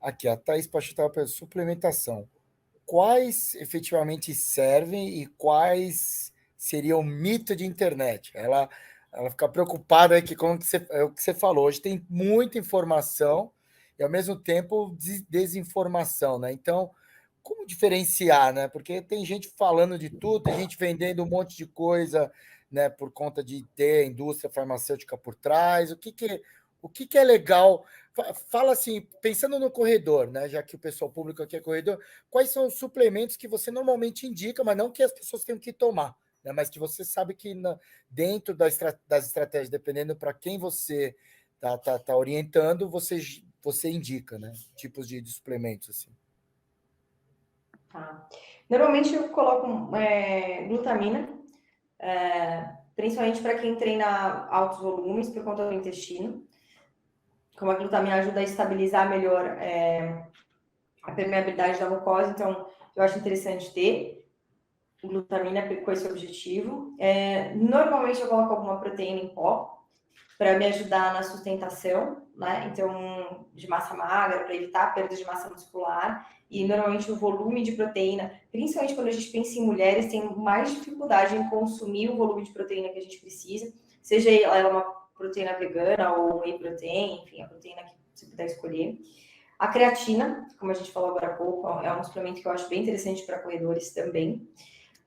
Aqui, a Thaís Pachutá para suplementação. Quais efetivamente servem e quais seriam mito de internet? Ela fica preocupada aí que, como que é o que você falou, hoje tem muita informação e, ao mesmo tempo, desinformação, né? Então, como diferenciar, né? Porque tem gente falando de tudo, tem gente vendendo um monte de coisa, né, por conta de ter a indústria farmacêutica por trás. O que é legal? Fala assim, pensando no corredor, né? Já que o pessoal público aqui é corredor, quais são os suplementos que você normalmente indica, mas não que as pessoas tenham que tomar, né? Mas que você sabe que dentro das estratégias, dependendo para quem você tá orientando, você indica, né? Tipos de suplementos assim. Tá. Normalmente eu coloco glutamina, principalmente para quem treina altos volumes por conta do intestino. Como a glutamina ajuda a estabilizar melhor a permeabilidade da mucosa, então eu acho interessante ter glutamina com esse objetivo. Normalmente eu coloco alguma proteína em pó para me ajudar na sustentação, né? Então, de massa magra, para evitar a perda de massa muscular. E normalmente o volume de proteína, principalmente quando a gente pensa em mulheres, tem mais dificuldade em consumir o volume de proteína que a gente precisa, seja ela uma proteína vegana ou whey protein, enfim, a proteína que você puder escolher. A creatina, como a gente falou agora há pouco, é um suplemento que eu acho bem interessante para corredores também.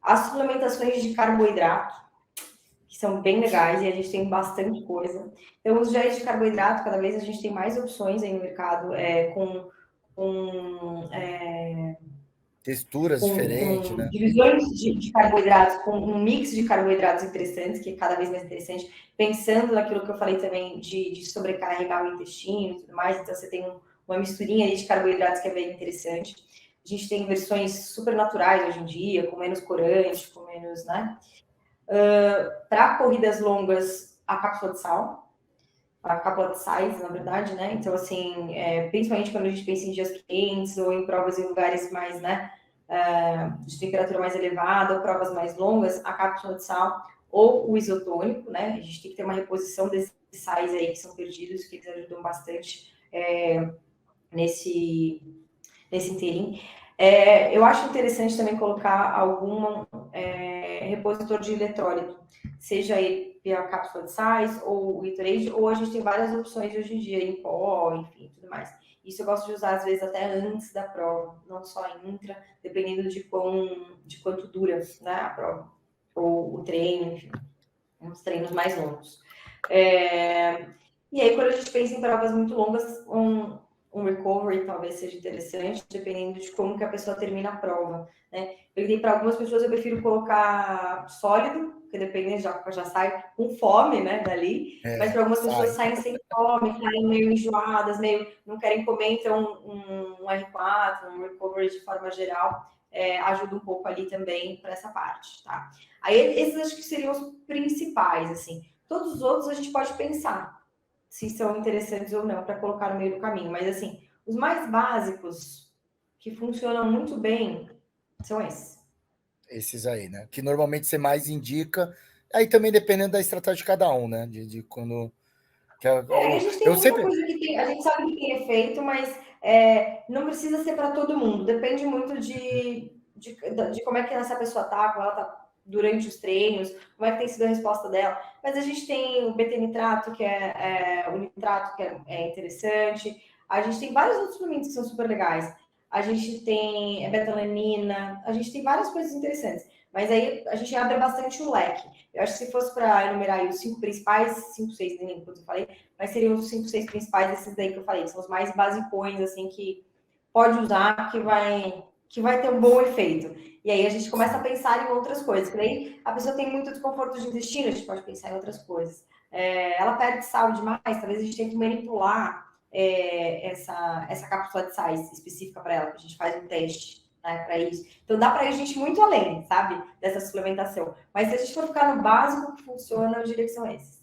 As suplementações de carboidrato, que são bem legais e a gente tem bastante coisa. Então, os géis de carboidrato, cada vez a gente tem mais opções aí no mercado com Texturas diferentes, né? divisões de carboidratos, com um mix de carboidratos interessantes, que é cada vez mais interessante, pensando naquilo que eu falei também de sobrecarregar o intestino e tudo mais. Então, você tem uma misturinha aí de carboidratos que é bem interessante. A gente tem versões super naturais hoje em dia, com menos corante, com menos, né? Para corridas longas, a cápsula de sal, a cápsula de sais, na verdade, né? Então, assim, principalmente quando a gente pensa em dias quentes ou em provas em lugares mais, né, de temperatura mais elevada ou provas mais longas, a cápsula de sal ou o isotônico, né? A gente tem que ter uma reposição desses sais aí que são perdidos, que eles ajudam bastante nesse inteirinho. Eu acho interessante também colocar algum repositor de eletrólito, seja ele pela cápsula de sais ou o Gatorade, ou a gente tem várias opções hoje em dia em pó, enfim, tudo mais. Isso eu gosto de usar às vezes até antes da prova, não só intra, dependendo de quanto dura, né, a prova ou o treino, enfim, uns treinos mais longos. E aí, quando a gente pensa em provas muito longas, um recovery talvez seja interessante, dependendo de como que a pessoa termina a prova, né? Para algumas pessoas eu prefiro colocar sólido, porque dependendo já sai com fome, né, dali. Mas para algumas pessoas saem sem fome, saem meio enjoadas, meio não querem comer, então um R4, um recovery de forma geral, ajuda um pouco ali também para essa parte, tá? Aí esses acho que seriam os principais, assim. Todos os outros a gente pode pensar se são interessantes ou não para colocar no meio do caminho. Mas, assim, os mais básicos, que funcionam muito bem, são esses. Esses aí, né? Que normalmente você mais indica. Aí também dependendo da estratégia de cada um, né? De quando. A gente tem Eu muita sempre. coisa que a gente sabe que tem efeito, mas não precisa ser para todo mundo. Depende muito de como é que essa pessoa tá, como ela tá durante os treinos, como é que tem sido a resposta dela. Mas a gente tem o BT-nitrato, que o nitrato, que é interessante. A gente tem vários outros suplementos que são super legais. A gente tem betalanina, a gente tem várias coisas interessantes. Mas aí a gente abre bastante o leque. Eu acho que se fosse para enumerar aí os 5 principais, 5, 6, nem lembro quanto eu falei, mas seriam os 5, 6 principais desses daí que eu falei. São os mais basicões, assim, que pode usar, que vai ter um bom efeito. E aí a gente começa a pensar em outras coisas. Que daí a pessoa tem muito desconforto de intestino, a gente pode pensar em outras coisas. Ela perde sal demais, talvez a gente tenha que manipular essa cápsula de sais específica para ela, que a gente faz um teste, né, para isso. Então dá para a gente muito além, sabe, dessa suplementação. Mas se a gente for ficar no básico que funciona, eu diria que são esses.